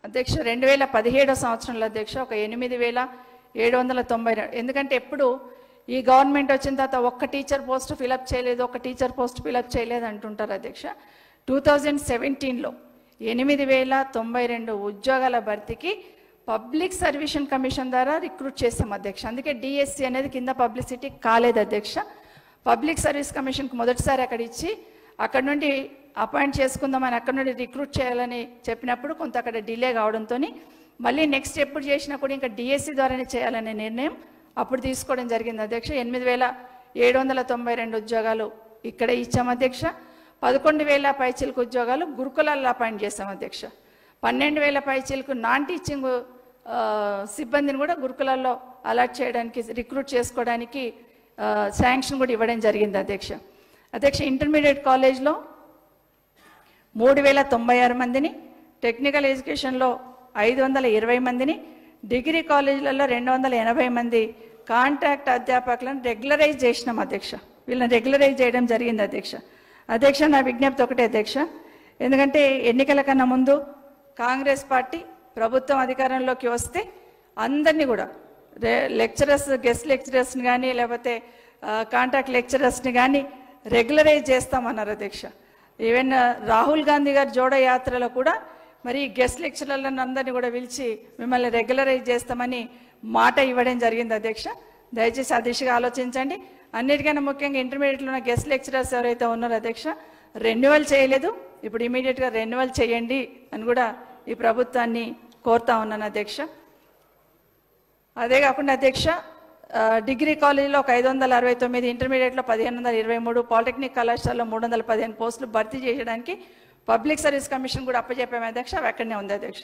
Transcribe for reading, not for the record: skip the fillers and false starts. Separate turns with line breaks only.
అధ్యక్ష 2017 సంవత్సరంలో అధ్యక్ష ఒక 8,790. ఎందుకంటే ఎప్పుడు ఈ గవర్నమెంట్ వచ్చిన తర్వాత ఒక్క టీచర్ పోస్ట్ ఫిలప్ చేయలేదు, ఒక టీచర్ పోస్ట్ ఫిలప్ చేయలేదు అంటుంటారు అధ్యక్ష. 2017లో 8,092 ఉద్యోగాల భర్తీకి పబ్లిక్ సర్వీస్ కమిషన్ ద్వారా రిక్రూట్ చేస్తాం అధ్యక్ష. అందుకే డిఎస్సి అనేది కింద పబ్లిసిటీ కాలేదు అధ్యక్ష. పబ్లిక్ సర్వీస్ కమిషన్కి మొదటిసారి అక్కడ ఇచ్చి అక్కడ నుండి అపాయింట్ చేసుకుందామని అక్కడ నుండి రిక్రూట్ చేయాలని చెప్పినప్పుడు కొంత అక్కడ డిలే కావడంతో మళ్ళీ నెక్స్ట్ ఎప్పుడు చేసినా కూడా ఇంకా డిఎస్సి ద్వారానే చేయాలనే నిర్ణయం అప్పుడు తీసుకోవడం జరిగింది అధ్యక్ష. 8,792 ఉద్యోగాలు ఇక్కడే ఇచ్చాం అధ్యక్ష. 11,000 పైచీలకు ఉద్యోగాలు గురుకులాల్లో అపాయింట్ చేస్తాం అధ్యక్ష. 12,000 పైచీలకు నాన్ టీచింగ్ సిబ్బందిని కూడా గురుకులాల్లో అలాట్ చేయడానికి రిక్రూట్ చేసుకోవడానికి శాంక్షన్ కూడా ఇవ్వడం జరిగింది అధ్యక్ష. అధ్యక్ష ఇంటర్మీడియట్ కాలేజ్లో 3,096 మందిని, టెక్నికల్ ఎడ్యుకేషన్లో 520 మందిని, డిగ్రీ కాలేజీలలో 280 మంది కాంట్రాక్ట్ అధ్యాపకులను రెగ్యులరైజ్ చేసినాం అధ్యక్ష. వీళ్ళని రెగ్యులరైజ్ చేయడం జరిగింది అధ్యక్ష. అధ్యక్ష నా విజ్ఞప్తి ఒకటే అధ్యక్ష, ఎందుకంటే ఎన్నికల కన్నా ముందు కాంగ్రెస్ పార్టీ ప్రభుత్వం అధికారంలోకి వస్తే అందరినీ కూడా లెక్చరర్స్, గెస్ట్ లెక్చరర్స్ని కానీ లేకపోతే కాంట్రాక్ట్ లెక్చరర్స్ని కానీ రెగ్యులరైజ్ చేస్తామన్నారు అధ్యక్ష. ఈవెన్ రాహుల్ గాంధీ గారి జోడో యాత్రలో కూడా మరి గెస్ట్ లెక్చరర్లను అందరినీ కూడా పిలిచి మిమ్మల్ని రెగ్యులరైజ్ చేస్తామని మాట ఇవ్వడం జరిగింది అధ్యక్ష. దయచేసి ఆ దిశగా ఆలోచించండి. అన్నిటికన్నా ముఖ్యంగా ఇంటర్మీడియట్లో ఉన్న గెస్ట్ లెక్చరర్స్ ఎవరైతే ఉన్నారో అధ్యక్ష రెన్యువల్ చేయలేదు, ఇప్పుడు ఇమీడియట్గా రెన్యువల్ చేయండి అని కూడా ఈ ప్రభుత్వాన్ని కోరుతా ఉన్నాను అధ్యక్ష. అదే కాకుండా అధ్యక్ష డిగ్రీ కాలేజీలో ఒక 569, ఇంటర్మీడియట్లో 1,523, పాలిటెక్నిక్ కళాశాలలో 315 పోస్టులు భర్తీ చేయడానికి పబ్లిక్ సర్వీస్ కమిషన్ కూడా అప్పచెప్పాము అధ్యక్ష. అవి అక్కడనే ఉంది అధ్యక్ష.